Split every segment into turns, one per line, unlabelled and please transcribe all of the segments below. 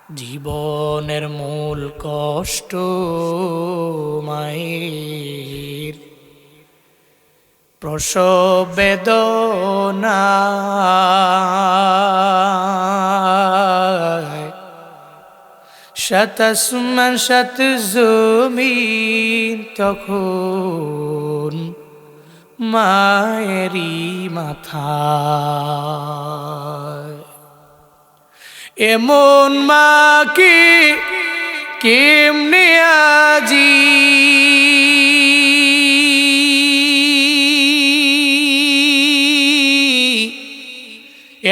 জীবনের মূল কষ্ট মায়ের প্রসব বেদনা, শত আসমান শত জমিন তখন মায়েরই মাথায়। এমন মাকে কেমনে আজি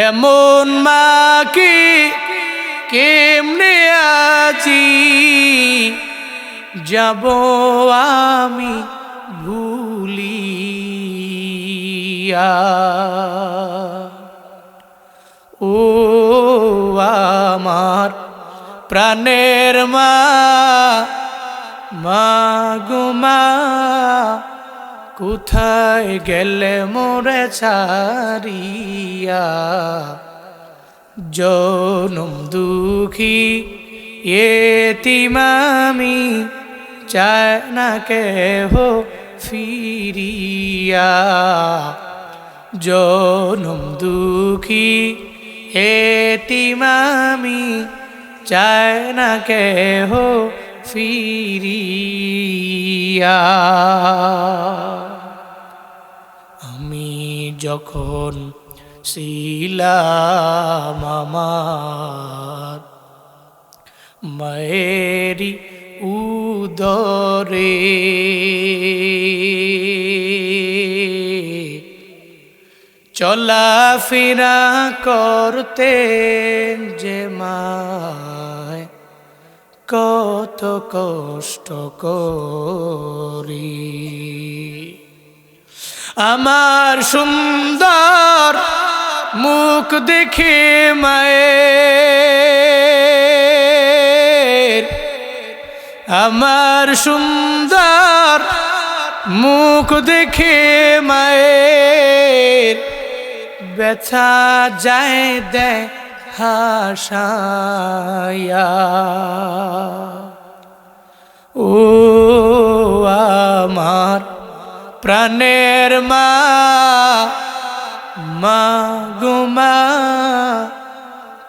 এমন মাকে কেমনে আজি যাব আমি ভুলিয়া। ও আমার প্রাণের মা, মা গো মা, কোথায় গেলে মোরে ছাড়িয়া। জনম দুঃখী এতিম আমি, চায় না কেহ ফিরিয়া। জনম দুঃখী এতিম আমি, চায় না কেহ ফিরিয়া। আমি যখন ছিলাম আমার মায়েরি উদরে, চলাফেরা করতেন যে মায় কত কষ্ট করি। আমার সুন্দর মুখ দেখে মায়ের, আমার সুন্দর মুখ দেখে মায়ের ব্যথা যায় দেয় হাসায়া। ও আমার প্রাণের মা, মা গো মা,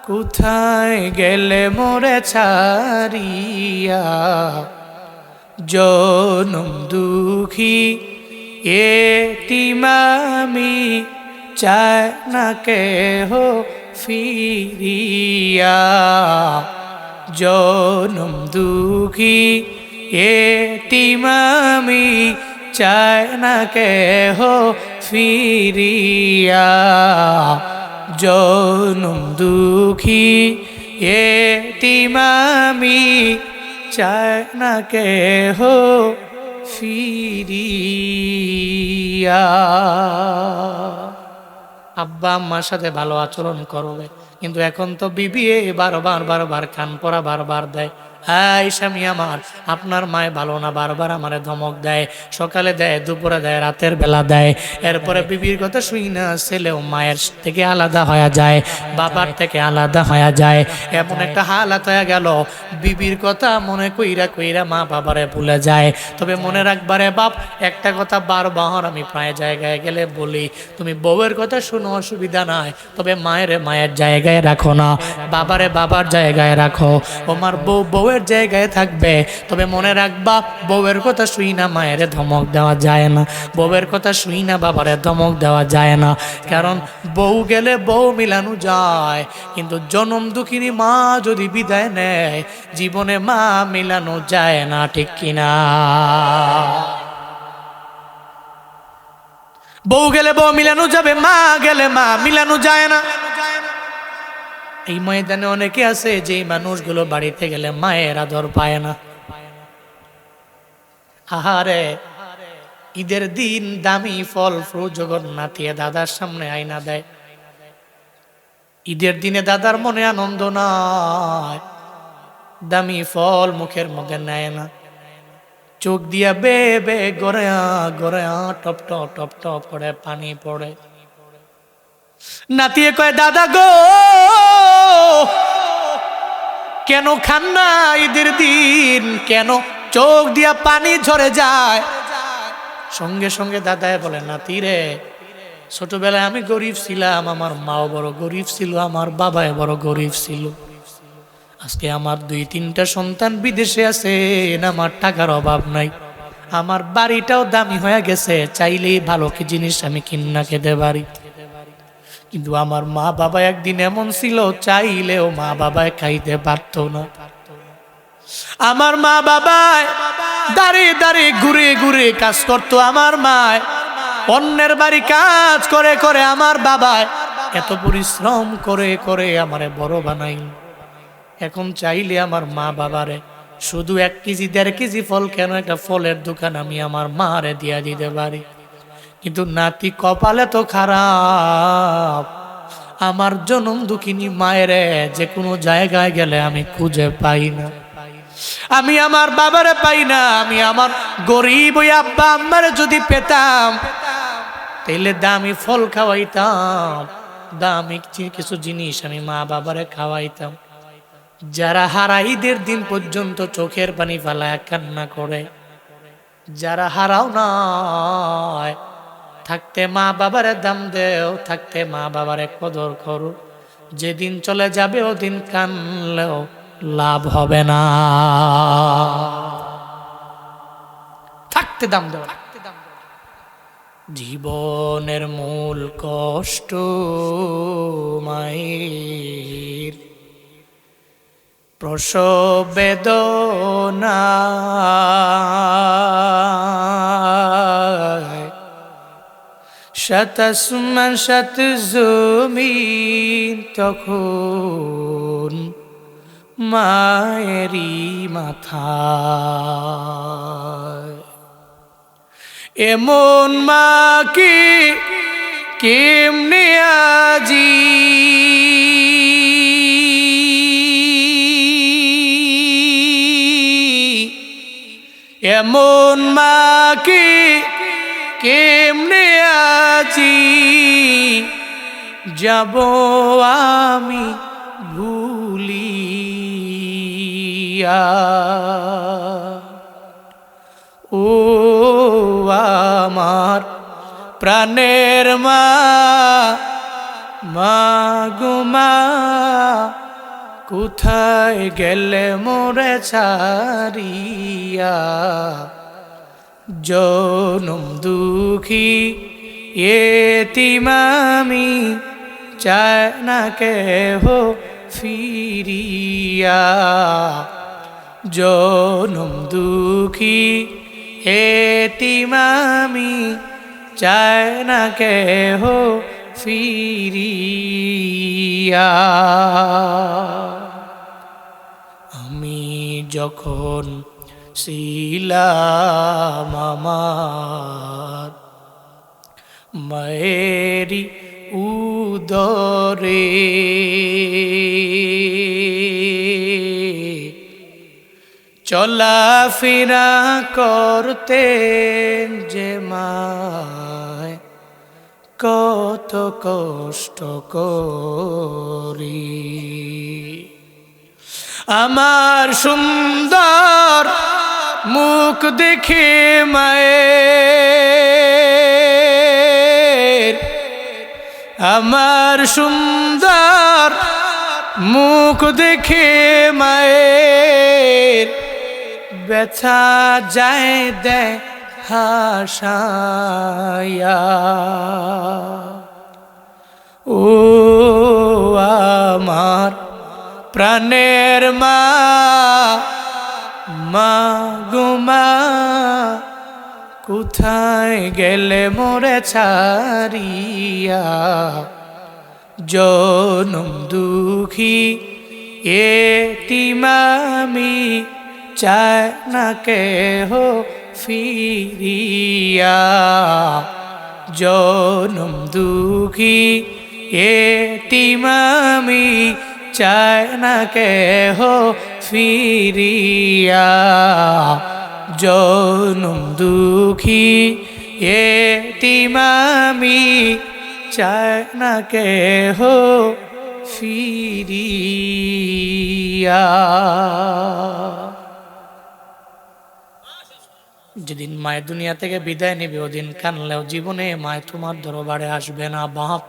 কোথায় গেলে মোরে ছাড়িয়া। জনম দুঃখী এতিম আমি, চায় না কেহ ফিরিয়া। জনম দুঃখী এতিম আমি, চায় না কেহ ফিরিয়া। জনম দুঃখী এতিম আমি, চায় না কেহ ফিরিয়া। আব্বা আম্মার সাথে ভালো আচরণ করবে, কিন্তু এখন তো বিবি বারবার বারবার কান পরা বারবার দেয়। এই স্বামী আমার, আপনার মায় ভালো না, বারবার আমারে ধমক দেয়, সকালে দেয়, দুপুরে দেয়, রাতের বেলা দেয়। এরপরে বিবির কথা শুই না, ছেলেও মায়ের থেকে আলাদা হয়ে যায়, বাবার থেকে আলাদা হয়ে যায়। এমন একটা হালাত হয়ে গেল, বিবির কথা মনে কইরা কইরা মা বাবারে ভুলে যায়। তবে মনে রাখবারে বাপ, একটা কথা বারবার আমি প্রায় জায়গায় গেলে বলি, তুমি বউয়ের কথা শুনো, অসুবিধা নাই, তবে মায়েরে মায়ের জায়গায় রাখো না, বাবারে বাবার জায়গায় রাখো। আমার বউয়ের জায়গায় থাকবে, তবে মনে রাখবা, বউয়ের কথা শুই না মায়েরে ধমক দেওয়া যায় না, বউয়ের কথা শুই না বাবারে ধমক দেওয়া যায় না। কারণ বউ গেলে বউ মিলানো যায়, কিন্তু জনম দুঃখিনী মা যদি বিদায় নেয়, জীবনে মা মিলানো যায় না, ঠিক কিনা? বউ গেলে বউ মিলানো যাবে, মা গেলে মা মিলানো যায় না। এই ময়দানে অনেকে আছে যে মানুষগুলো বাড়িতে গেলে মায়ের আদর পায় না। আহারে, ঈদের দিন দামি ফল ফ্রুট যখন নাতিয়ে দাদার সামনে আয়না দেয়, ঈদের দিনে দাদার মনে আনন্দ নাই, দামি ফল মুখের মধ্যে নেয় না, চোখ দিয়া বে বে গড়ে গড়ে টপ টপ টপ টপ করে পানি পড়ে। নাতিয়ে কয়, দাদা গো, কেন খান না ঈদের দিন? কেন চোখ দিয়া পানি ঝরে যায়? সঙ্গে সঙ্গে দাদায় বলে, নাতি রে, ছোটবেলায় আমি গরিব ছিলাম, আমার মাও বড় গরিব ছিল, আমার বাবাও বড় গরিব ছিল। আজকে আমার 2-3টা সন্তান বিদেশে আছে, আমার টাকার অভাব নাই, আমার বাড়িটাও দামি হয়ে গেছে, চাইলেই ভালো কি জিনিস আমি কিনা খেতে পারি। কিন্তু আমার মা বাবা একদিন এমন ছিল, চাইলেও মা বাবায় খাইতে পারতো না। আমার মা বাবায় দাঁড়িয়ে দাঁড়িয়ে ঘুরে ঘুরে কাজ করতো। আমার মায় অন্যের বাড়ি কাজ করে করে আমার বাবায় এত পরিশ্রম করে করে আমারে বড় বানাই। এখন চাইলে আমার মা বাবারে শুধু 1 কেজি 1.5 কেজি ফল, কেন একটা ফলের দোকান আমি আমার মারে দিয়া দিতে পারি। কিন্তু নাতি কপালে তো খারাপ, আমার জনম দুঃখিনী মায়েরে যে কোনো জায়গায় গেলে আমি খুঁজে পাই না, আমি আমার বাবারে পাই না। আমি আমার গরিব ওই আব্বা আম্মারে যদি পেতাম, তাইলে দামি ফল খাওয়াইতাম, দামি কিছু জিনিস আমি মা বাবারে খাওয়াইতাম। যারা হারায় ঈদের দিন পর্যন্ত চোখের পানি ফেলায় কান্না করে, যারা হারাও নয়, থাকতে মা বাবারে দাম দেও, থাকতে মা বাবারে কদর করো। যেদিন চলে যাবে ওদিন কানলেও লাভ হবে না, থাকতে দাম দেও। জীবনের মূল কষ্ট মায়ের, প্রসব বেদনা, শত আসমান শত জমিন তখন মায়েরই মাথায়। এমন মাকে কেমনে আজি এমন মাকে কেমনে আজি যাব আমি ভুলিয়া। ও আমার প্রাণের মা, মা গো মা, কোথায় গেলে মোরে ছাড়িয়া। জনম দুঃখী এতিম আমি, চায় না কেহ ফিরিয়া। জনম দুঃখী এতিম আমি, চায় না কেহ ফিরিয়া। আমি যখন ছিলাম আমার মায়েরি উদরে, চলাফেরা করতেন যে মায়, কত কষ্ট করি। আমার সুন্দর মুখ দেখে মায়ের, আমার সুন্দর মুখ দেখে মায়ের, ব্যথা যায় দেয় হাসায়া। ও আমার প্রাণের মা, মা গো মা, কোথায় গেলে মোরে ছাড়িয়া। জনম দুঃখী এতিম আমি, চায় না কেহ ফিরিয়া। জনম দুঃখী এতিম আমি, চায় না কেহ ফিরিয়া। জনম দুঃখী এতিম আমি, চায় না কেহ ফিরিয়া। যেদিন মায়ের দুনিয়া থেকে বিদায় নিবে ওদিন কানলেও জীবনে মায় তোমার দরবারে আসবে না। বাপ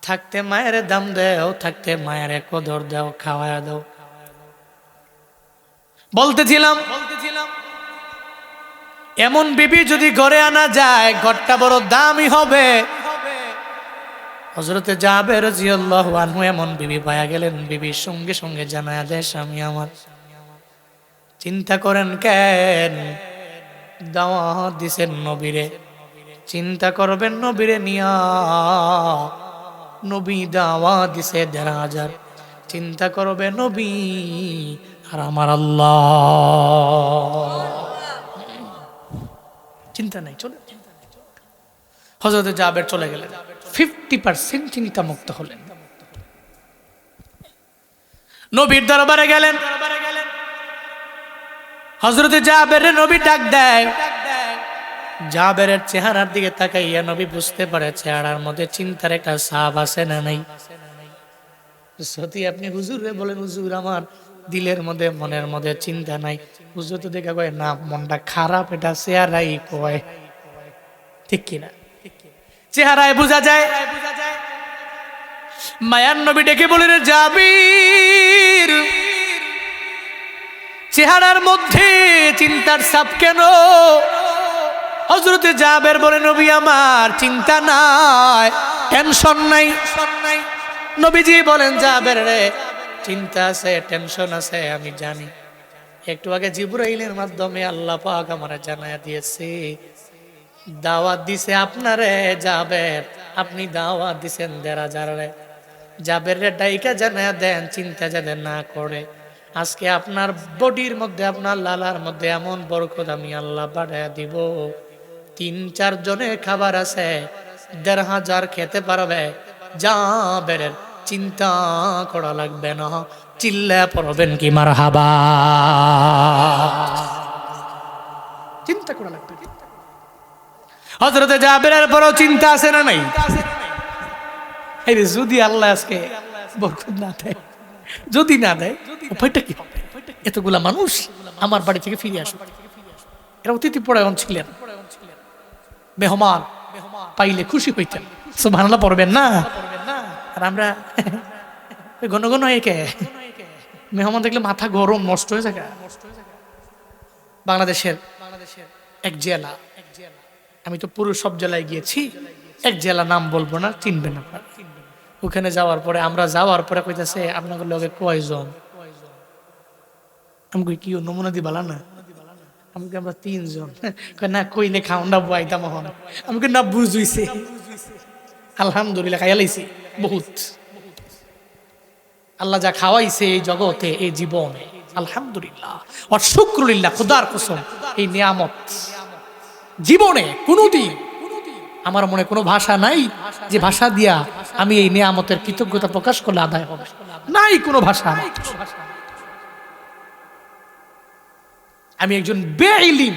থাকতে মায়ের দাম দেও, থাকতে মায়ের কদর দেও, খাওয়ায়া দাও। বলতেছিলাম এমন বিবি যদি ঘরে আনা যায় ঘরটা বড় দামি হবে। হযরতে জাবের রাদিয়াল্লাহু আনহু এমন বিবি পায়া গেলেন, বিবির সঙ্গে সঙ্গে জানায়া দেয় স্বামী আমার চিন্তা করেন কেন, দাওয়াত দিছেন নবীরে, চিন্তা করবেন নবীরে নিয়া। নবী দাওয়াত দিছে ১,৫০০, চিন্তা করবে নবী আর আমার আল্লাহ। চিন্তা নাই, চলে। হযরতে জাবের চলে গেলেন, 50% চিন্তা মুক্ত হলেন। নবীর দরবারে গেলেন, হযরতে জাবের নবী ডাক দেয়। জাবেরের চেহারার দিকে তাকাইয়া নবী বুঝতে পারে চেহারার মধ্যে চিন্তার একটা ছাপ আছে না নাই। যদি আপনি হুজুরে বলেন হুজুর আমার দিলের মধ্যে মনের মধ্যে চিন্তা নাই, হুজুর তো দেখা কয় না মনটা খারাপ, এটা চেহারাই কয়, ঠিক কিনা? চেহারায় বোঝা যায়। মায়ার নবী ডেকে বলেন জাবির চেহারার মধ্যে চিন্তার ছাপ কেন? হযরতে জাবের বলে নবী আমার চিন্তা নাই, টেনশন নাই। নবীজি বলেন জাবের রে চিন্তা আছে, টেনশন আছে আমি জানি। একটু আগে জিবরাইলের মাধ্যমে আল্লাহ পাক আমারে জানায়া দিয়েছে, দাওয়াত দিছে আপনারে জাবের, আপনি দাওয়াত দিছেন ১,৫০০ রে। জাবের রে ডাইকা জানায়া দেন চিন্তা যাতে না করে। আজকে আপনার বডির মধ্যে আপনার লালার মধ্যে এমন বরকত আমি আল্লাহ বাড়ায়া দিব, ৩-৪ জনের খাবার আছে, ১,৫০০ খেতে পারবে। জাবেরের চিন্তা করা লাগবে না। চিল্লা পড়বেন কি মারহাবা? চিন্তা করা লাগবে। হযরতে জাবেরের বড় চিন্তা আছে না নাই? এই যদি আল্লাহ আজকে বরকত না দেয়, যদি না দেয় উপায়টা কি হবে? এতগুলা মানুষ আমার বাড়ি থেকে ফিরে আসবে, এরা অতিথি পরায়ণ ছিলেন, মেহমান পাইলে খুশি হইতেন। সুবহানাল্লাহ পড়বেন না? আর আমরা ঘন ঘন একে মেহমান দেখলে মাথা গরম নষ্ট হয়ে যায়। বাংলাদেশের এক জেলা, আমি তো পুরো সব জেলায় গিয়েছি, এক জেলা নাম বলবো না, চিনবেন না। ওখানে যাওয়ার পরে আমরা যাওয়ার পরে কইতাছে আপনাদের লগে কয়জন? আমি কই কি নমুনা দি বালা না? আমি কই আমরা ৩ জন। না কইলে খাওয়া বইতাম হন। আমি কই না বুঝুইছে, আলহামদুলিল্লাহ খাইয়ালাইছি বহুত। আল্লাহ যা খাওয়াইছে এই জগতে এই জীবনে আলহামদুলিল্লাহ ওয়া শুকরুলিল্লাহ, খোদার কসম এই নিয়ামত জীবনে কোনোদিন আমার মনে কোনো ভাষা নাই যে ভাষা দিয়া আমি এই নিয়ামতের কৃতজ্ঞতা প্রকাশ করলে আদায় হবে, নাই কোনো ভাষা। আমি একজন বেইলিম,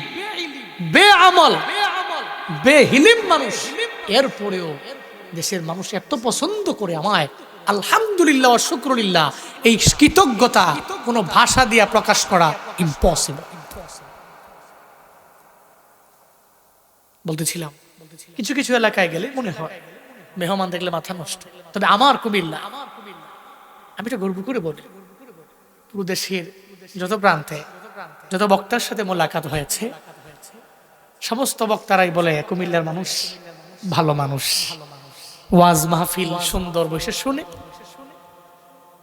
বেআমল, বেহিলিম মানুষ, এরপরেও দেশের মানুষ এত পছন্দ করে আমায়, আলহামদুলিল্লাহ ওয়া শুকরুলিল্লাহ। এই কৃতজ্ঞতা কোনো ভাষা দিয়া প্রকাশ করা ইম্পসিবল। বলতেছিলাম কিছু কিছু এলাকায় গেলে মনে হয় মেহমান দেখলে মাথা নষ্ট, তবে আমার কুমিল্লা, আমি এটা গর্ব করে বলি, পুরো দেশের যত প্রান্তে যত বক্তার সাথে মোলাকাত হয়েছে সমস্ত বক্তারাই বলে কুমিল্লার মানুষ ভালো মানুষ। ওয়াজ মাহফিল সুন্দর বসে শুনে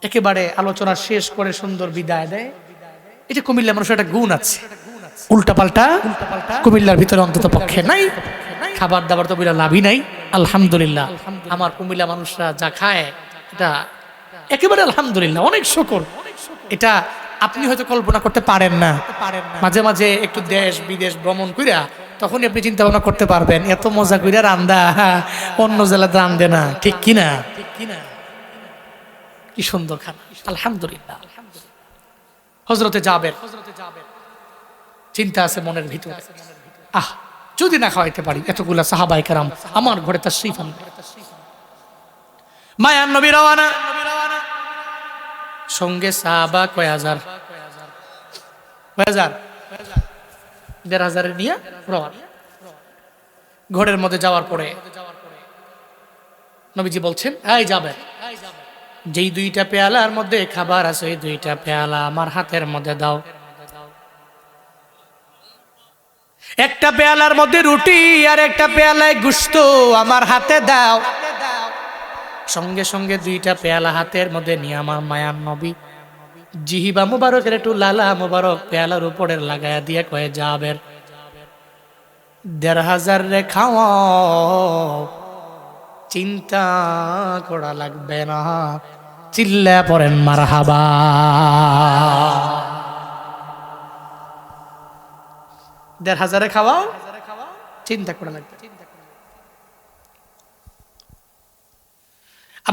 একেবারে আলোচনা শেষ করে সুন্দর বিদায় দেয়। এটা কুমিল্লার মানুষের একটা গুণ আছে, উল্টাপাল্টা কুমিল্লার ভিতরে অন্তত পক্ষে নাই। খাবার দাবার তো বিরা লাভই নাই। আলহামদুলিল্লাহ আমার কুমিল্লা মানুষরা যা খায় এটা একেবারে আলহামদুলিল্লাহ, অনেক শুকর। এটা আপনি হয়তো কল্পনা করতে পারেন না। মাঝে মাঝে একটু দেশ বিদেশ ভ্রমণ কইরা তখনই আপনি চিন্তা ভাবনা করতে পারবেন এত মজা কইরা রান্দা অন্য জেলাতে রান্দে না, ঠিক কিনা? কি সুন্দর খানা, আলহামদুলিল্লাহ। হযরতে জাবের চিন্তা আছে মনের ভিতরে, আহ যদি না খাওয়াইতে পারি এতগুলা সাহাবায়ে কেরাম আমার ঘরে তাশরীফ আনবে। মায়ার নবী রওয়ানা, সঙ্গে সাহাবা কয় হাজার, 1,500 নিয়ে রওয়ানা। ঘরের মধ্যে যাওয়ার পরে নবীজি বলছেন, এই যাবেন, যেই 2টা পেয়ালার মধ্যে খাবার আছে ওই 2টা পেয়ালা আমার হাতের মধ্যে দাও। একটা পেয়ালার মধ্যে রুটি আর একটা পেয়ালায় গোশত আমার হাতে দাও। সঙ্গে সঙ্গে 2টা পেয়ালা হাতের মধ্যে নিয়ে আমার মায়ার নবী জিহিবা মুবারকের একটু লালা মুবারক পেয়ালার উপরে লাগায়া দিয়ে কয়ে, যাবের 1,500 রে খাওয়াও, চিন্তা করা লাগবে না। চিল্লা পড়েন মারহাবা। 1,500 খাওয়াও, চিন্তা করা লাগবে।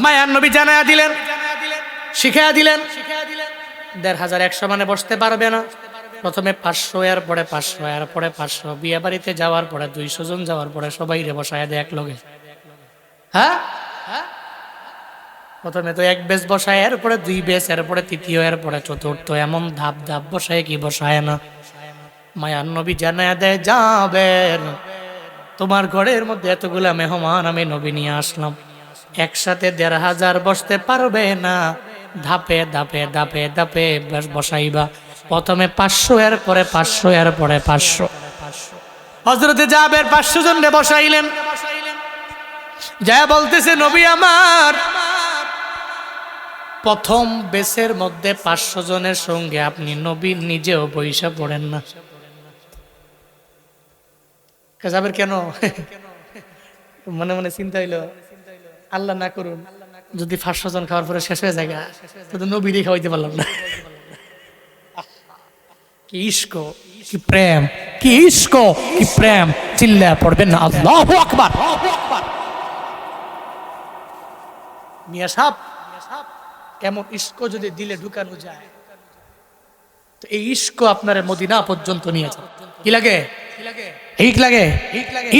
মায়ার নবী জানায়া দিলেন, শিখাইয়া দিলেন 1,500 এক সমানে বসতে পারবে না। প্রথমে 500, এর পরে 500, এর পরে 500, বিয়ে বাড়িতে যাওয়ার পরে 200 জন যাওয়ার পরে সবাই রে বসায় দেয় এক লগে। হ্যাঁ, প্রথমে তো 1 বেশ বসায়, এর পরে 2 বেশ, এর পরে 3য়, এর পরে 4র্থ, এমন ধাপ ধাপ বসায় কি বসায় না। মায়ার নবী জানায়া দেয়, যাবেন তোমার ঘরের মধ্যে এতগুলা মেহমান আমি নবী নিয়ে আসলাম, একসাথে 1,500 বসতে পারবে না, ধাপে ধাপে ধাপে ধাপে বসাইবা। প্রথমে 500, এর পরে 500, এর পরে 500। হযরতে জাবের 500 জন রে বসাইলেন। যা বলতেছে, নবী আমার প্রথম বেসের মধ্যে 500 জনের সঙ্গে আপনি নবী নিজেও বৈশা পড়েন না। জাবের কেন? মনে মনে চিন্তা হইলো, আল্লাহ না করুন যদি 500 জন খাওয়ার পরে শেষ হয়ে যায়, তো নবীরই খাওয়াইতে পারলাম না। কি ইশক, কি প্রেম, কি ইশক, কি প্রেম! চিল্লা পড়বেন না আল্লাহু আকবার। মিয়া সাহেব, এমন ইশক যদি দিলে ঢুকানো যায়, তো এই ইশক আপনার মদিনা পর্যন্ত নিয়ে যাবে। কি লাগে? হিট লাগে,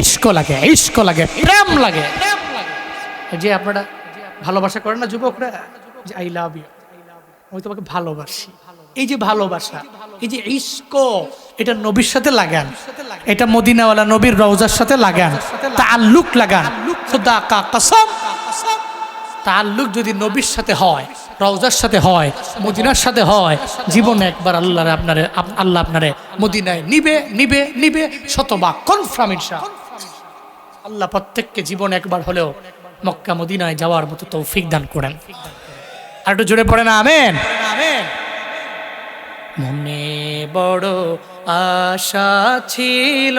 ইশক লাগে, ইশক লাগে, প্রেম লাগে। যে আপনারা ভালোবাসা করেন না যুবকরা, যে আই লাভ ইউ, আমি তোমাকে ভালোবাসি, এই যে ভালোবাসা, এই যে ইশক, এটা নবীর সাথে লাগান, এটা মদিনাওয়ালা নবীর রওজার সাথে লাগান, তাআল্লুক লাগান। খুদা কা কসম, তাআল্লুক যদি নবীর সাথে হয়, রওজার সাথে হয়, মদিনার সাথে হয়, জীবনে একবার আল্লাহ আপনারে মদিনায় নিবে নিবে নিবে, শতভাগ কনফার্ম ইনশাআল্লাহ। আল্লাহ প্রত্যেককে জীবনে একবার হলেও মক্কা মদিনায় যাওয়ার মতো তৌফিক দান করেন। আর একটু জোরে পড়ে না আমেন। মনে বড় আশা ছিল,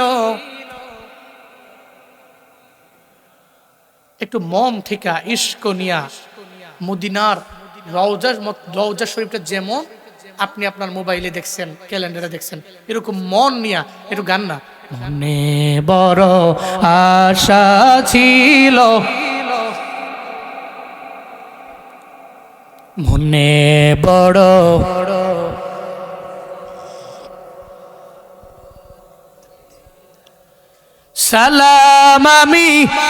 একটু মন থেকে ইশক নিয়া মদিনার রওজা শরীফটা যেমন আপনি আপনার মোবাইলে দেখছেন, ক্যালেন্ডারে দেখছেন, এরকম মন নিয়া একটু গান না। মনে বড় আশা ছিল, মনে বড় সালাম আমি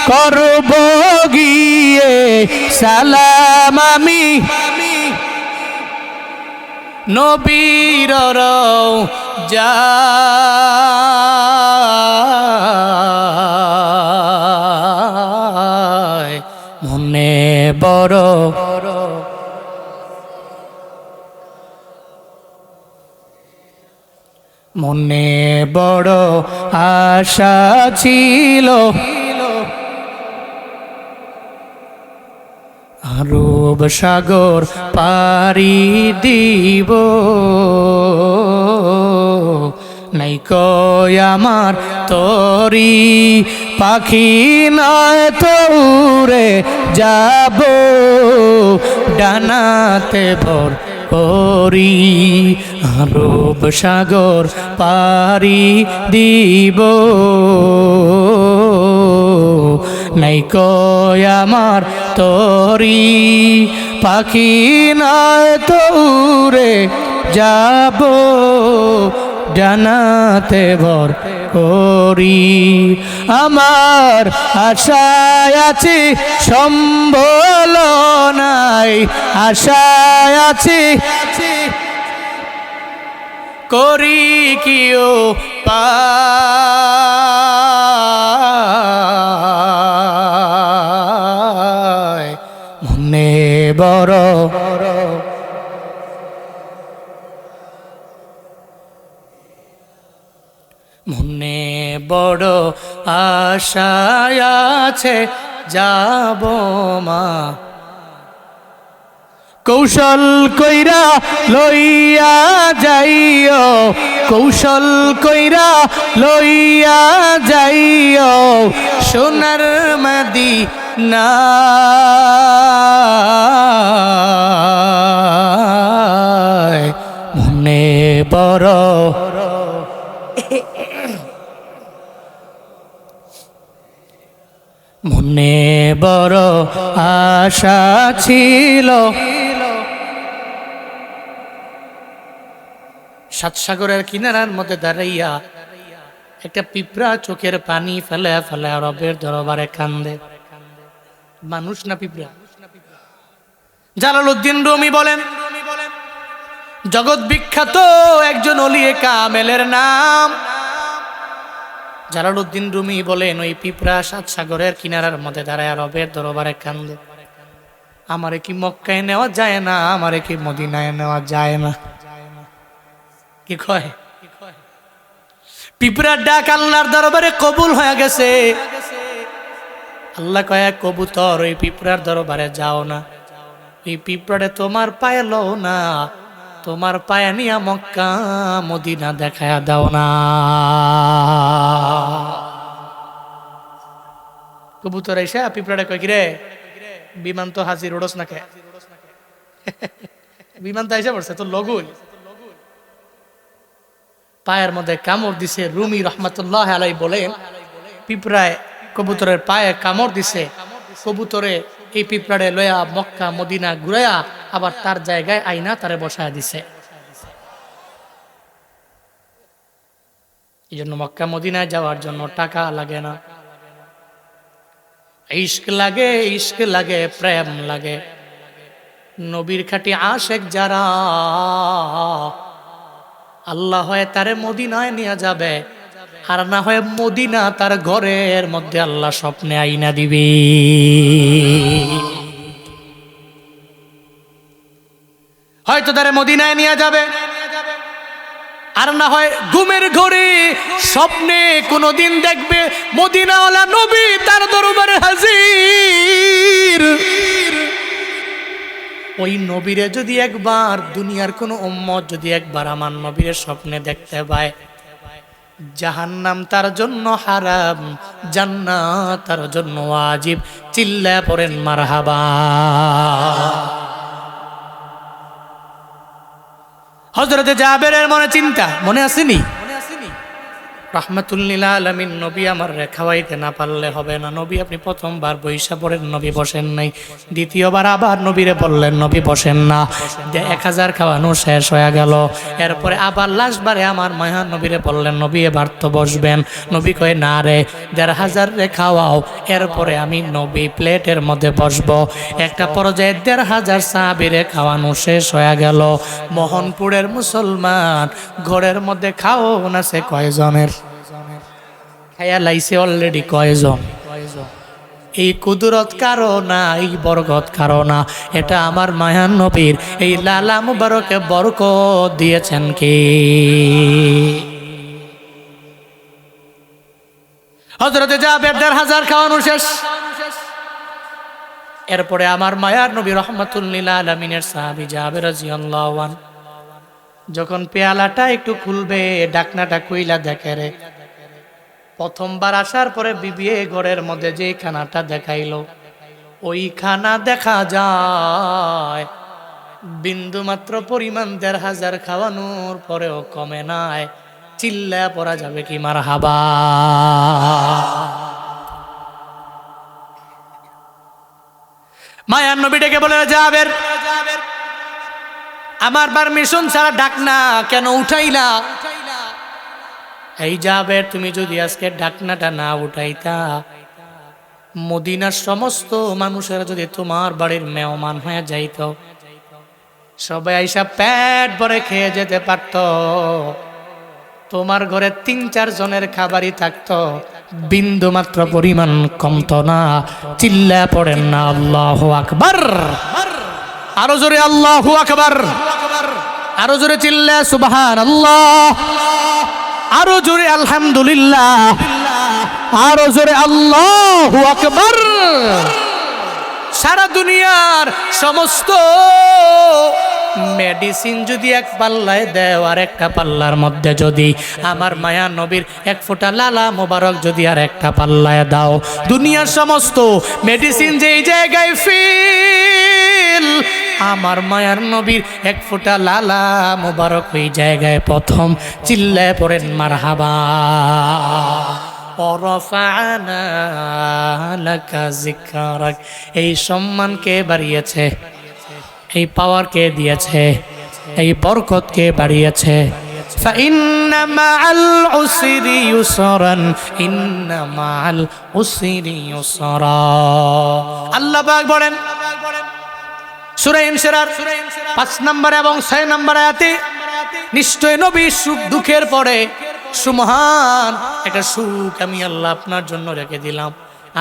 করব গিয়ে, সালাম আমি নবীর রওজায়। মনে বড় মনে বড় আশা ছিল, আরব সাগর পাড়ি দিব, নাই কয় আমার তরি পাখি নয় তো উড়ে যাব, ডানাতে ভর করি আরব সাগর পাড়ি দিব, নাই কয় আমার তরি পাখি নয় তো উড়ে যাব, ডানাতে ভর করি। আমার আশায় আছি সম্বল নাই, আশায় আছি করি কিও পায় মনে বড় মনে বড় আশায় আছে যাব মা, কৌশল কইরা লইয়া যাইও, কৌশল কইরা লইয়া যাইও সোনার মদিনা, মনে বড় মনে বড় আশা ছিল। সাত সাগরের কিনারার মধ্যে দাঁড়াইয়া একটা পিঁপড়া চোখের পানি ফেলে ফেলে রবের দরবারে কান্দে। মানুষ না পিঁপড়া? জালালউদ্দিন রুমি বলেন, জগৎ বিখ্যাত একজন ওলিয়ে কামেলের নাম জালালউদ্দিন রুমি বলেন, ওই পিঁপড়া সাত সাগরের কিনারার মধ্যে দাঁড়ায় রবের দরবারে কান্দে, আমারে কি মক্কায় নেওয়া যায় না, আমারে কি মদিনায় নেওয়া যায় না? কি কয়? পিঁপড়ার ডাক আল্লাহর দরবারে কবুল হয়ে গেছে। আল্লাহ কয়, কবুতর ওই পিঁপড়ার দরবারে যাও না, ওই পিঁপড়ারে তোমার পায়ে লও না, তোমার পায়ে নিয়া মক্কা মদিনা দেখায়া দাও না। কবুতর এসে পিঁপড়ারে কয়, কিরে বিমান তো হাজির ওড়স না কে? বিমান তো এসে পড়ছে, তো লগুল পায়ের মধ্যে কামড় দিছে। রুমি রহমাতুল্লাহ আলাই বলেন, পিঁপড়ায় কবুতরের পায়ে কামড় দিছে, কবুতরে এই পিঁপড়ারে লয়া মক্কা মদিনা ঘুরাইয়া আবার তার জায়গায় আইনা তারে বসায় দিছে। এই জন্য মক্কা মদিনায় যাওয়ার জন্য টাকা লাগে না, ইশক লাগে, ইশক লাগে, প্রেম লাগে। নবীর খাঁটি আশেক যারা, আল্লাহ হয় তারে মদিনায় নিয়ে যাবে, আর না হয় মদিনা তার ঘরের মধ্যে আল্লাহ স্বপ্নে আইনা দিবে। হয়তো তারে মদিনায় নিয়ে যাবে, আর না হয় ঘুমের ঘরে স্বপ্নে কোনদিন দেখবে মদিনাওয়ালা নবী তার দরবারে হাজির। ওই নবীরে যদি একবার, দুনিয়ার কোন উম্মত যদি একবার আমার নবীরে স্বপ্নে দেখতে পায়, জাহান্নাম তার জন্য হারাম, জান্নাত তার জন্য ওয়াজিব। চিল্লায়া পড়েন মারহাবা। হযরতে জাবেরের মনে চিন্তা, মনে আসেনি? রাহমাতুল লিল আলামিন নবী আমার খাওয়াইতে না পারলে হবে না। নবী আপনি প্রথমবার বৈশা পড়েন, নবী বসেন নাই। দ্বিতীয়বার আবার নবীরে বললেন, নবী বসেন না। 1000 খাওয়ানো শেষ হয়ে গেল। এরপরে আবার লাস্টবারে আমার মায়ার নবীরে বললেন, নবী এবার তো বসবেন। নবী কয়, না রে, 1500 রে খাওয়াও, এরপরে আমি নবী প্লেটের মধ্যে বসবো। একটা পর্যায়ে 1500 সাহাবীরে খাওয়ানো শেষ হয়ে গেল। মোহনপুরের মুসলমান ঘরের মধ্যে খাওয়ানো আছে কয়জনের? খায়া লাইছে অলরেডি কয়জন? এই কুদরত কারো না, এই বরকত কারো না, এটা আমার মায়ান নবীর এই লালা মুবারকে বরকত দিয়েছেন কে? হযরতে জাবের 1500 খাওয়ানো শেষ। এরপরে আমার মায়ার নবী রাহমাতুল লিল আলামিনের সাহাবী জাবের রাদিয়াল্লাহু আনহু যখন পেয়ালাটা একটু খুলবে, ডাকনাটা কইলা দেখে রে, প্রথমবার আসার পরে বিবি ঘরের মধ্যে যে খানাটা দেখাইলো, ওই খানা দেখা যায় বিন্দু মাত্র পরিমাণ 1500 খাওয়ানোর পরেও কমে নাই। চিল্লা পড়া যাবে কি মারহাবা? মায়ার নবী ডেকে বলে, জাবের আমার পারমিশন ছাড়া ডাক না কেন উঠাইলা? এই জাবের তুমি যদি আজকে ডাকনাটা না উঠাইতা, মদিনার সমস্ত মানুষেরা যদি তোমার বাড়ির মেহমান হয়ে যাইত, সবাই আইসা পেট ভরে খেয়ে যেতে পারত, তোমার ঘরে ৩-৪ জনের খাবারই থাকতো, বিন্দু মাত্র পরিমাণ কমতো না। চিল্লা পড়েন না আল্লাহু আকবার, আরো জোরে আল্লাহু আকবার, আরো জোরে চিল্লা সুবহানাল্লাহ, আরো জোরে আলহামদুলিল্লাহ, আরো জোরে আল্লাহু আকবার। সারা দুনিয়ার সমস্ত মেডিসিন যদি এক পাল্লায় দেও, আর একটা পাল্লার মধ্যে যদি আমার মায়া নবীর এক ফোঁটা লালা মোবারক যদি আর একটা পাল্লায় দাও, দুনিয়ার সমস্ত মেডিসিন যেই জায়গায় ফিল, আমার মায়ার নবীর এক ফোঁটা লালা মোবারক ওই জায়গায় প্রথম। চিল্লায় পড়েন মারহাবা। ওরফানা লাকা যিকরাক, এই সম্মানকে বাড়িয়েছে, এই পাওয়ার কে দিয়েছে, এই বরকত কে বাড়িয়েছে। ফাইন্না মাআল উসরি ইউসরান, ইন্না মাআল উসরি ইউসরা। আল্লাহ পাক বলেন সূরা ইনশিরার ৫ নম্বর এবং ৬ নম্বর আয়াতে, নিশ্চয় নবী সুখ দুঃখের পরে সুমহান একটা সুখ আমি আল্লাহ আপনার জন্য রেখে দিলাম,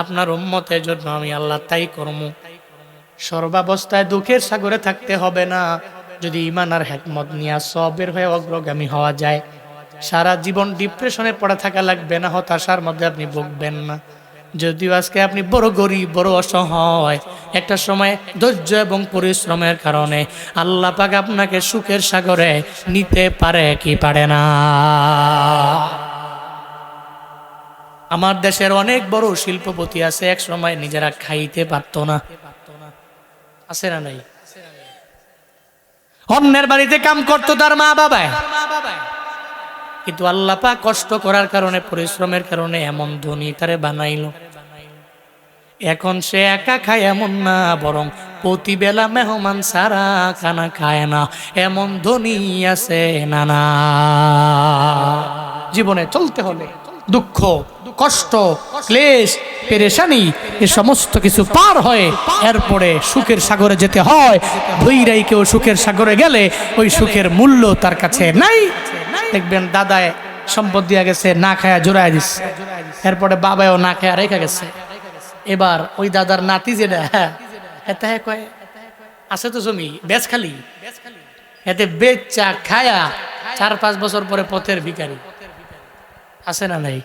আপনার উম্মতের জন্য আমি আল্লাহ তাই করব। সর্বাবস্থায় দুঃখের সাগরে থাকতে হবে না, যদি ঈমান আর হিকমত নিয়ে সবের হয়ে অগ্রগামী হওয়া যায়। সারা জীবন ডিপ্রেশনে পড়ে থাকা লাগবে না, হতাশার মধ্যে আপনি ভুগবেন না। যদিও আজকে আপনি বড় গরিব, বড় অসহায়, একটা সময় ধৈর্য এবং পরিশ্রমের কারণে আল্লাহ পাক আপনাকে সুখের সাগরে নিতে পারে কি পারে না। আমার দেশের অনেক বড় শিল্পপতি আছে, এক সময় নিজেরা খাইতে পারতো না, আছে না নাই? অন্যের বাড়িতে কাম করতো তার মা বাবা, কিন্তু আল্লাহ পাক কষ্ট করার কারণে, পরিশ্রমের কারণে এমন ধনী তারে বানাইলো। এখন সে একা খায় এমন না, বরং প্রতিবেলা মেহমান সারা খানা খায় না, এমন ধনী আছে নানা। জীবনে চলতে হলে দুঃখ, কষ্ট, ক্লেশ, পেরেশানি এ সমস্ত কিছু পার হয়ে এরপরে সুখের সাগরে যেতে হয়। ধৈরাই কেউ সুখের সাগরে গেলে ওই সুখের মূল্য তার কাছে নাই। দেখবেন দাদায় সম্পদ দিয়া গেছে, না খায়া জোড়ায় দিচ্ছে, এরপরে বাবাও না খায়া রেখে গেছে। এবার ওই দাদার নাতি যেটা, এতে কয় আছে তো জমি বেচ খালি, এতে বেচা খায়া 4-5 বছর পরে পথের ভিখারি, আছে না নাই?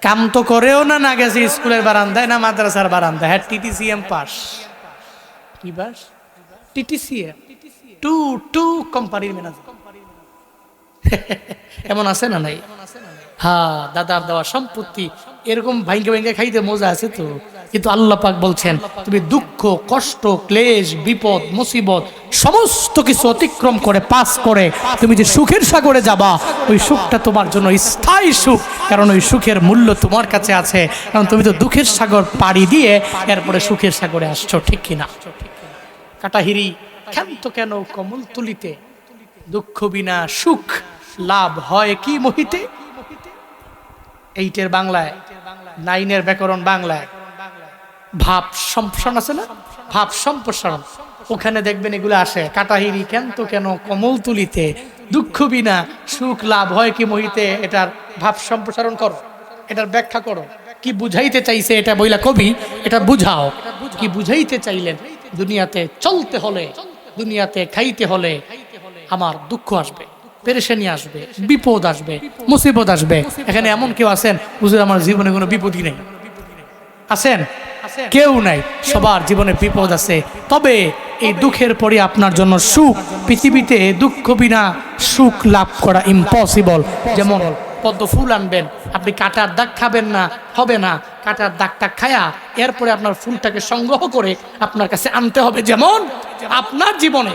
কাম তো করেও না, না গেছে স্কুলের বারান্দায়, না মাদ্রাসার বারান্দায়। হ্যাঁ, TTCM পাস, কি পাস? TTCM 2 কোম্পানির ম্যানেজার। এমন আছে না নাই? হ্যাঁ, দাদার দেওয়া সম্পত্তি এরকম ভাঙ্গে ভাঙ্গে খাইতে মজা আছে তো। কিন্তু আল্লাহ পাক বলছেন, তুমি দুঃখ, কষ্ট, ক্লেশ, বিপদ, মুসিবত সমস্ত কিছু অতিক্রম করে পাস করে তুমি যে সুখের সাগরে যাবা, ওই সুখটা তোমার জন্য স্থায়ী সুখ। কারণ ওই সুখের মূল্য তোমার কাছে আছে, কারণ তুমি তো দুঃখের সাগর পাড়ি দিয়ে এরপরে সুখের সাগরে আসছো, ঠিক কিনা? কাটাহিরি ক্ষান্ত কেন কমল তুলিতে, দুঃখ বিনা সুখ লাভ হয় কি মোহিতে। 8-এর বাংলায়, 9-এর ব্যাকরণ বাংলায় ভাব সম্প্রসারণ আছে না, ভাব সম্প্রসারণ, ওখানে দেখবেন এগুলো আসে। কাটাহিরি ক্ষান্ত কেন কমল তুলিতে, দুঃখ বিনা সুখ লাভ হয় কি মোহিতে। এটার ভাব সম্প্রসারণ করো, এটার ব্যাখ্যা করো, কি বুঝাইতে চাইছে এটা বইলা কবি, এটা বুঝাও কি বুঝাইতে চাইলেন। দুনিয়াতে চলতে হলে, দুনিয়াতে খাইতে হলে আমার দুঃখ আসবে, পেরেশানি আসবে, বিপদ আসবে, মুসিবত আসবে। এখানে এমন কেউ আছেন হুজুর আমার জীবনে কোনো বিপদই নেই? আছেন? কেউ নাই, সবার জীবনে বিপদ আছে। তবে এই দুঃখের পরে আপনার জন্য সুখ, পৃথিবীতে দুঃখ বিনা সুখ লাভ করা ইম্পসিবল। যেমন পদ্ম ফুল আনবেন, আপনি কাটার দাগ খাবেন না, হবে না। কাটার দাগটা খায়া এরপরে আপনার ফুলটাকে সংগ্রহ করে আপনার কাছে আনতে হবে। যেমন আপনার জীবনে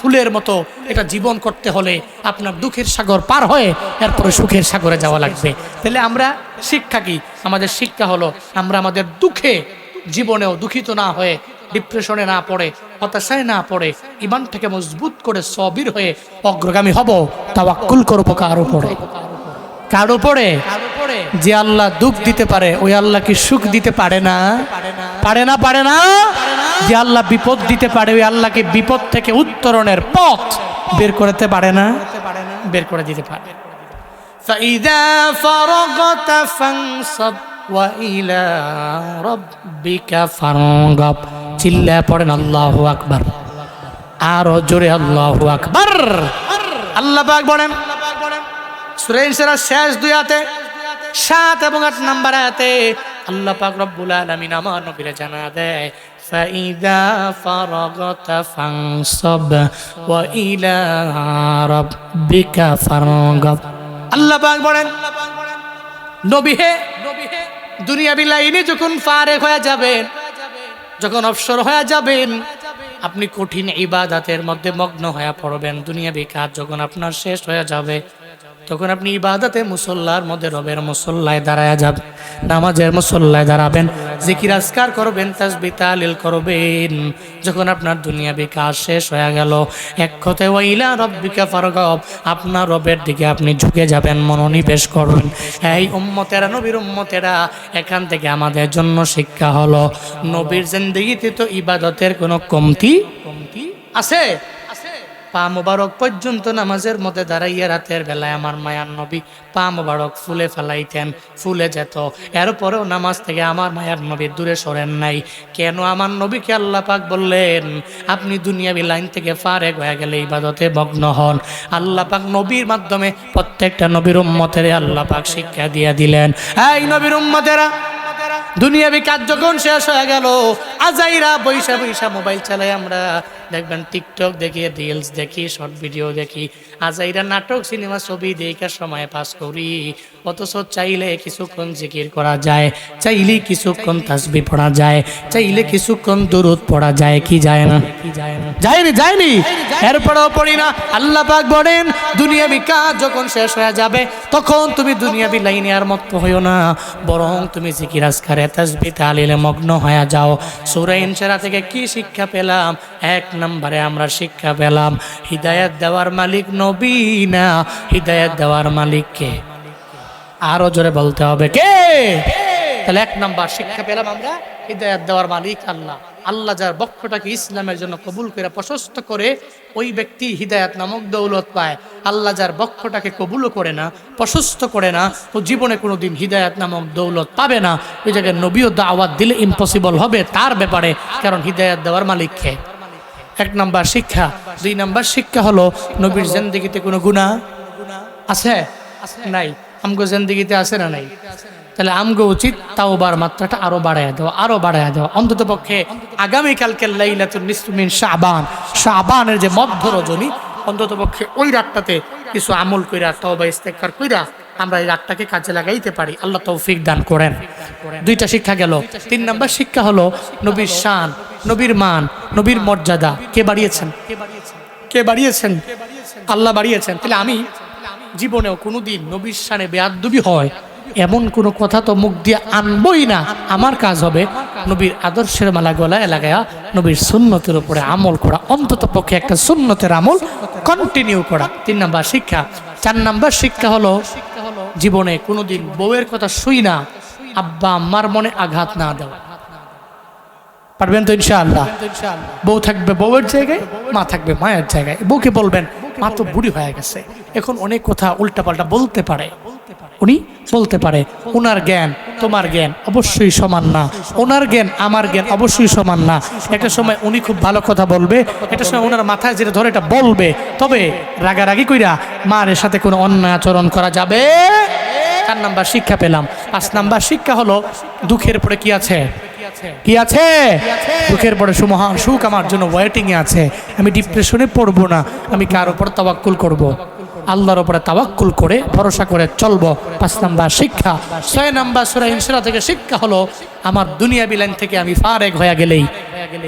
ফুলের মতো এটা জীবন করতে হলে আপনার দুঃখের সাগর পার হয়ে এরপরে সুখের সাগরে যাওয়া লাগবে। তাহলে আমরা শিক্ষা কি? আমাদের শিক্ষা হলো আমরা আমাদের দুঃখে জীবনেও দুঃখিত না হয়ে, ডিপ্রেশনে না পড়ে, হতাশায় না পড়ে, ঈমানটাকে মজবুত করে সবির হয়ে অগ্রগামী হব। তাওয়াক্কুল করব কার উপরে? কার উপরে? যে আল্লাহ দুঃখ দিতে পারে ওই আল্লাহ কি সুখ দিতে পারে না? পারে না, পারে না। যে আল্লাহ বিপদ দিতে পারে ওই আল্লাহকে বিপদ থেকে উত্তরণের পথ বের করতে পারে না? বের করে দিতে পারে। فَإِذَا فَرَغْتَ فَانصَبْ وَإِلَى رَبِّكَ فَارْغَب। চিল্লায় পড়েন আল্লাহু আকবার, আরো জোরে আল্লাহু আকবার। আল্লাহ পাক বলেন সূরা ইনসিরার শেষ দুই আয়াতে 7 এবং 8 নম্বর আয়াতে আল্লাহ পাক রব্বুল আলামিন আমার নবীরে জানা দেয় فَإِذَا فَرَغْتَ فَانصَبْ وَإِلَى رَبِّكَ فَارْغَب। আল্লাহ পাক বলেন নবী হে, দুনিয়াবি লাইনে যখন ফারেক হয়ে যাবেন, যখন অবসর হয়ে যাবেন, আপনি কঠিন ইবাদতের মধ্যে মগ্ন হয়ে পড়বেন, দুনিয়াবি কাজ যখন আপনার শেষ হয়ে যাবে, তখন আপনি ইবাদতে মুসল্লার মধ্যে রবের মুসল্লায় দাঁড়ায় যাবেন, নামাজের মুসল্লায় দাঁড়াবেন, জিকির আজকার করবেন, তাসবিহ তাহলিল করবেন। যখন আপনার দুনিয়াবি কাজ শেষ হয়ে গেল, এক কথায় ওয়াইলা রব্বিকা ফারগাব, আপনার রবের দিকে আপনি ঝুঁকে যাবেন, মনোনিবেশ করবেন। এই উম্মতেরা, নবীর উম্মতেরা, এখান থেকে আমাদের জন্য শিক্ষা হলো নবীর জিন্দেগিতে তো ইবাদতের কোনো কমতি আছে? পা মোবারক পর্যন্ত নামাজের মধ্যে দাঁড়াইয়া রাতের বেলায় আমার মায়ার নবী পা মোবারক ফুলে ফেলাইতেন, ফুলে যেত। এরপরেও নামাজ থেকে আমার মায়ার নবী দূরে সরেন নাই। কেন? আমার নবীকে আল্লাহ পাক বললেন আপনি দুনিয়াবি লাইন থেকে ফারেক হয়ে গেলে ইবাদতে মগ্ন হন। আল্লাহ পাক নবীর মাধ্যমে প্রত্যেকটা নবীর উম্মতের আল্লাহ পাক শিক্ষা দিয়ে দিলেন, এই নবীর উম্মতেরা, দুনিয়াবি কাজ যখন শেষ হয়ে গেল, আজাইরা বৈশা বৈশা মোবাইল চালাই, আমরা দেখবেন টিকটক দেখি, রিলস দেখি, শর্ট ভিডিও দেখি, আজাইরা নাটক, সিনেমা, ছবি দেখার সময় পাস করি। অথচ চাইলে কিছুক্ষণ জিকির করা যায়, চাইলে কিছুক্ষণ তাসবিহ পড়া যায়, চাইলে কিছুক্ষণ দুরূদ পড়া যায় কি যায় না? যায়নি, যায়নি। এরপরেও পড়ি না। আল্লাহ পাক বলেন দুনিয়াবি কাজ যখন শেষ হয়ে যাবে তখন তুমি দুনিয়াবি লাইনে আর মত্ত হইও না, বরং তুমি জিকির আজকারে তাসবিহ তাহলিলে মগ্ন হয়ে যাও। সূরা ইনশিরা থেকে কি শিক্ষা পেলাম? এক নম্বরে আমরা শিক্ষা পেলাম হিদায়াত দেওয়ার মালিক নবী না, হিদায়াত দেওয়ার মালিক কে? আরো জোরে বলতে হবে কে? তাহলে এক নাম্বার শিক্ষা পেলাম আমরা হিদায়াত দেওয়ার মালিক আল্লাহ। আল্লাহ যার বক্ষটাকে ইসলামের জন্য কবুল করে প্রশস্ত করে ওই ব্যক্তি হিদায়াত নামক দৌলত পায়। আল্লাহ যার বক্ষটাকে কবুলও করে না, প্রশস্ত করে না, ও জীবনে কোনোদিন হিদায়াত নামক দৌলত পাবে না। ওই জায়গায় নবীও দাওয়াত দিলে ইম্পসিবল হবে তার ব্যাপারে, কারণ হিদায়াত দেওয়ার মালিক কে? এক নাম্বার শিক্ষা। দুই নাম্বার শিক্ষা হলো নবীর জিন্দেগিতে কোনো গুনাহ আছে? নাই। আমগো জিন্দেগিতে আছে না নাই? তাহলে আমগো উচিত তাওবার মাত্রাটা আরো বাড়ায় দেওয়া, আরো বাড়ায় দেওয়া। অন্তত পক্ষে আগামীকালকে লাইলাতুন নিসফু মিন শাবান, শাবানের যে মধ্য রজনী, অন্তত পক্ষে ওই রাতটাতে কিছু আমল কইরা তওবা ইস্তেগফার কইরা আমরা এই রাতটাকে কাজে লাগাইতে পারি। আল্লাহ তৌফিক দান করেন। দুইটা শিক্ষা গেল। তিন নাম্বার শিক্ষা হলো নবীর শান, নবীর মান, নবীর মর্যাদা কে বাড়িয়েছেন? কে বাড়িয়েছেন? আল্লাহ বাড়িয়েছেন। তাহলে আমি জীবনেও কোনোদিন নবীর শানে বেয়াদবি হয় এমন কোনো কথা তো মুখ দিয়ে আনবই না। আমার কাজ হবে নবীর আদর্শের মালা গলায় লাগায়া নবীর সুন্নতের উপরে আমল করা, অন্তত পক্ষে একটা সুন্নতের আমল কন্টিনিউ করা। তিন নাম্বার শিক্ষা। চার নাম্বার শিক্ষা হলো জীবনে কোনোদিন বউয়ের কথা শুই না আব্বা আম্মার মনে আঘাত না দেওয়া। পারবেন তো ইনশাআল্লাহ? বউ থাকবে বউয়ের জায়গায়, মা থাকবে মায়ের জায়গায়। বউকে বলবেন মা তো বুড়ি হয়ে গেছে, এখন অনেক কথা উল্টাপাল্টা বলতে পারে, উনি বলতে পারে। ওনার জ্ঞান তোমার জ্ঞান অবশ্যই সমান না, ওনার জ্ঞান আমার জ্ঞান অবশ্যই সমান না। একটা সময় উনি খুব ভালো কথা বলবে, একটা সময় ওনার মাথায় যেটা ধরে এটা বলবে। তবে রাগারাগি কইরা মায়ের সাথে কোনো অন্যায় আচরণ করা যাবে। 4 নাম্বার শিক্ষা পেলাম। 5 নাম্বার শিক্ষা হলো দুঃখের পরে কি আছে? কি আছে? দুঃখের পরে সুমহান সুখ আমার জন্য ওয়েটিং এ আছে। আমি ডিপ্রেশনে পড়বো না, আমি কার উপর তাওয়াক্কুল করব? আল্লাহর উপরে তাওয়াক্কুল করে ভরসা করে চলবো। 5 নাম্বার শিক্ষা। 6 নাম্বার সূরা ইনশিরা থেকে শিক্ষা হলো আমার দুনিয়াবি লাইন থেকে আমি ফারেক হয়ে গেলেই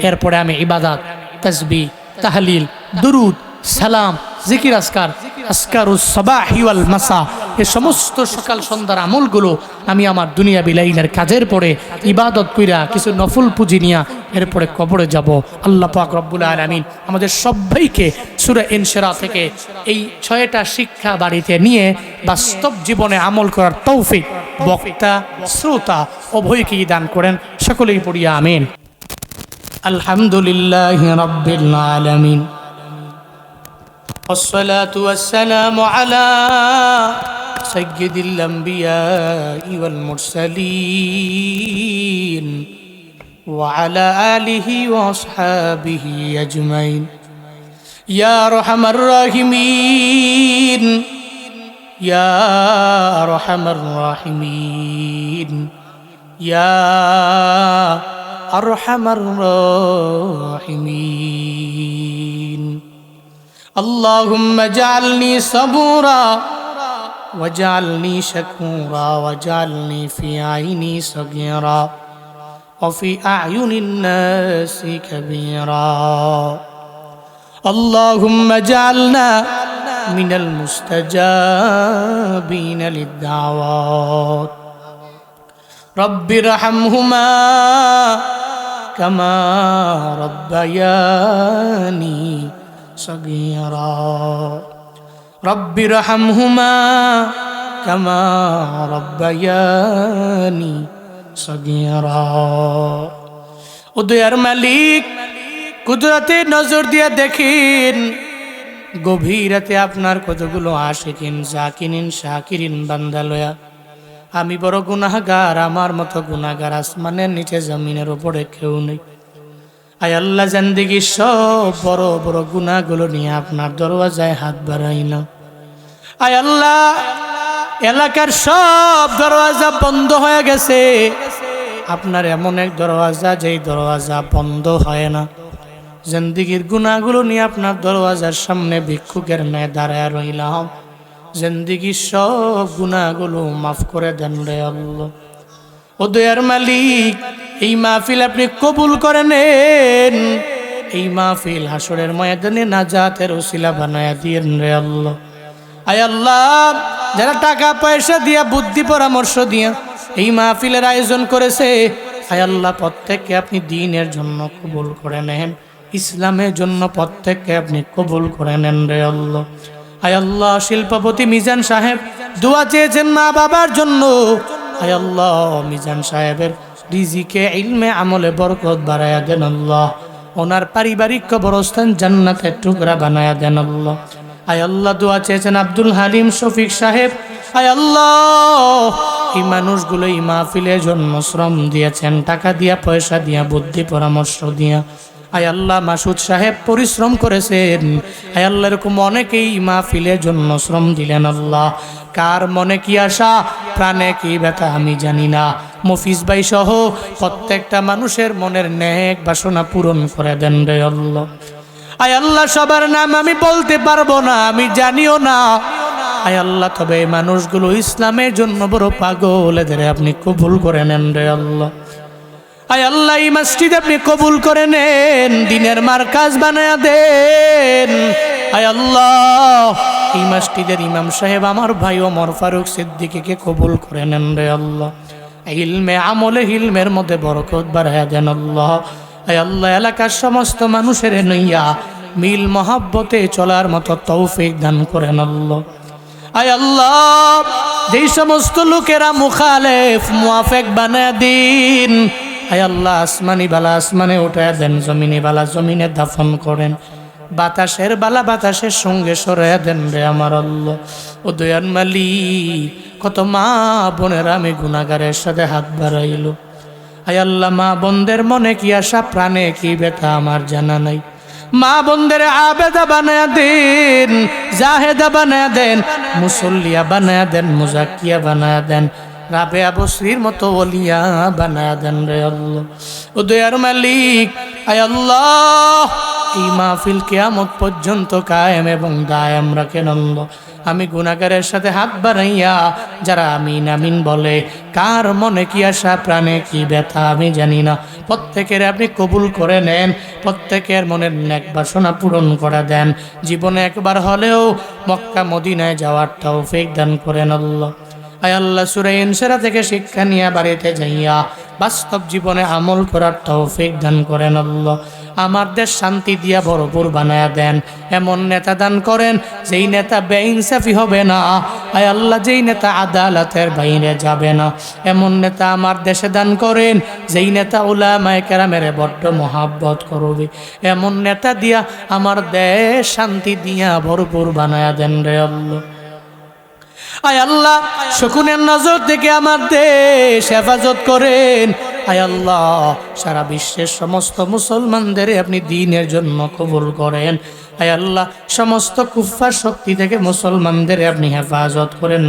এরপরে আমি ইবাদত, তাসবিহ, তাহলিল, দুরুদ, সালাম, জিকির আজকার আসকারুস সাবাহি ওয়াল মাসা, এই সমস্ত সকাল সন্ধ্যার আমলগুলো আমি আমার দুনিয়া বিলাইনের কাজের পরে ইবাদত কইরা কিছু নফল পুঁজি নিয়া এরপরে কবরে যাব। আল্লাহ পাক রব্বুল আলামিন আমাদের সবাইকে সূরা ইনশিরা থেকে এই 6টা শিক্ষা বাড়িতে নিয়ে বাস্তব জীবনে আমল করার তৌফিক বক্তা শ্রোতা উভয়কেই দান করেন। সকলেই পড়িয়া আমিন। আলহামদুলিল্লাহি রাব্বিল আলামিন, والصلاة والسلام على سيد الأنبياء والمرسلين وعلى آله وأصحابه أجمعين يا أرحم الراحمين يا أرحم الراحمين يا أرحم الراحمين اللهم اجعلني صبورا واجعلني شكورا واجعلني في عيني صغيرا وفي أعين الناس كبيرا اللهم اجعلنا من المستجابين للدعوات رب ارحمهما كما ربياني صغيرا رب ارحمهما كما ربياني صغيرا। ও দয়ার মালিক, কুদরতে নজর দিয়া দেখেন গভীর রাতে আপনার কতগুলো আশিকিন জাকিরিন শাকিরিন বান্দা লয়া আমি বড় গুনাহগার, আমার মতো গুনাহগার আসমানের নিচে জমিনের উপরে কেউ নেই। আয় আল্লাহ, জিন্দেগির সব বড় বড় গুনাহগুলো নিয়ে আপনার দরওয়াজায় হাত বাড়াইলাম। আয় আল্লাহ, এলাকার সব দরওয়াজা বন্ধ হয়ে গেছে, আপনার এমন এক দরওয়াজা যেই দরওয়াজা বন্ধ হয় না। জিন্দেগির গুনাহগুলো নিয়ে আপনার দরওয়াজার সামনে ভিক্ষুকের ন্যায় দাঁড়ায় রইলাম। জিন্দেগির সব গুনাহগুলো মাফ করে দেন রে আল্লাহ। ও দয়ার মালিক, এই মাহফিল আপনি কবুল করে নেন। এই মাহফিল হাসরের ময়দানে নাজাতের ওসিলা বানায়া দিয়েন রে আল্লাহ। আয় আল্লাহ, যারা টাকা পয়সা দিয়া বুদ্ধি পরামর্শ দিয়া এই মাহফিলের আয়োজন করেছে, আয় আল্লাহ প্রত্যেককে আপনি দ্বীনের জন্য কবুল করে নেন, ইসলামের জন্য প্রত্যেককে আপনি কবুল করে নেন রে আল্লাহ। আয় আল্লাহ, শিল্পপতি মিজান সাহেব দোয়া চেয়েছেন মা বাবার জন্য। আয় আল্লাহ, মিজান সাহেবের রিজিকে ইলমে আমলে বরকত বাড়ায়া দেন আল্লাহ। ওনার পারিবারিক কবরস্থান জান্নাতের টুকরা বানায়া দেন আল্লাহ। আয় আল্লাহ, দোয়া চেয়েছেন আব্দুল হালিম শফিক সাহেব। আয় আল্লাহ, এই মানুষগুলো এই মাহফিলের জন্য শ্রম দিয়েছেন, টাকা দিয়া পয়সা দিয়া বুদ্ধি পরামর্শ দিয়া। আয় আল্লাহ, মাসুদ সাহেব পরিশ্রম করেছেন। আয় আল্লাহ, এরকম অনেকেই মাহফিলের জন্য শ্রম দিলেন আল্লাহ। কার মনে কি আশা, প্রাণে কি ব্যথা আমি জানি না, মফিজ ভাই সহ প্রত্যেকটা মানুষের মনের নেক বাসনা পূরণ করে দেন রে আল্লাহ। আয় আল্লাহ, সবার নাম আমি বলতে পারবো না, আমি জানিও না। আয় আল্লাহ, তবে এই মানুষগুলো ইসলামের জন্য বড় পাগল, এদের আপনি কবুল করে নেন রে আল্লাহ। আয় আল্লাহ, এই মসজিদ আপনি কবুল করে নেন, দ্বীনের মারকাজ বানায়া দেন। আয় আল্লাহ, এই মসজিদের ইমাম সাহেব আমার ভাই ওমর ফারুক সিদ্দিকীকে কবুল করে নেন রে আল্লাহ। ইলমে আমলে ইলমের মধ্যে বরকত বাড়ায়া দেন আল্লাহ। আয় আল্লাহ, এলাকার সমস্ত মানুষের নইয়া মিল মহাব্বতে চলার মতো তৌফিক দান করেন আল্লাহ। আয় আল্লাহ, যেই সমস্ত লোকেরা মুখালেফ মুআফেক বানায়া দিন, আয় আল্লাহ, আসমানি বালা আসমানে উঠায় দেন, জমিনি বালা জমিনে দাফন করেন, বাতাসের বালা বাতাসের সঙ্গে সরাইয়া দেন রে আমার আল্লাহ। ও দয়ার মালিক, কত মা বোনেরা আমি গুনাহগারের সাথে হাত বাড়াইল। আয় আল্লাহ, মা বোনদের মনে কি আশা, প্রাণে কি ব্যথা আমার জানা নাই। মা বোনদের আবেদা বানায়া দেন, জাহেদা বানায়া দেন, মুসল্লিয়া বানায়া দেন, মুজাক্কিয়া বানায়া দেন, রাবেয়া বসরির মতো ওলিয়া বানায়া দেন রে আল্লাহ। ও দয়ার মালিক, আয় আল্লাহ, এই মাহফিল কিয়ামত পর্যন্ত কায়েম এবং দায়েম রাখেন আল্লাহ। আমি গুনাহগারের সাথে হাত বাড়াইয়া যারা আমিন আমিন বলে, কার মনে কি আশা প্রাণে কি ব্যথা আমি জানি না, প্রত্যেকের আপনি কবুল করে নেন, প্রত্যেকের মনের নেক বাসনা পূরণ করে দেন। জীবনে একবার হলেও মক্কা মদিনায় যাওয়ার তৌফিক দান করেন আল্লাহ। আয় আল্লাহ, সূরা ইনশিরাহ থেকে শিক্ষা নিয়ে বাড়িতে যাইয়া বাস্তব জীবনে আমল করার তৌফিক দান করেন আল্লাহ। আমার দেশ শান্তি দিয়া ভরপুর বানায়া দেন। এমন নেতা দান করেন যেই নেতা বেইনসাফি হবে না। আয় আল্লাহ, যেই নেতা আদালতের বাইরে যাবে না, এমন নেতা আমার দেশে দান করেন যেই নেতা উলামায়ে কেরামের বড্ড মহাব্বত করবে। এমন নেতা দিয়া আমার দেশ শান্তি দিয়া ভরপুর বানায়া দেন রে আল্লাহ। আয় আল্লাহ, শকুনের নজর থেকে আমার দেশ হেফাজত করেন। আয় আল্লাহ, সারা বিশ্বের সমস্ত মুসলমানদের আপনি দ্বীনের জন্য কবুল করেন। আয় আল্লাহ, সমস্ত কুফফার শক্তি থেকে মুসলমানদের আপনি হেফাজত করেন।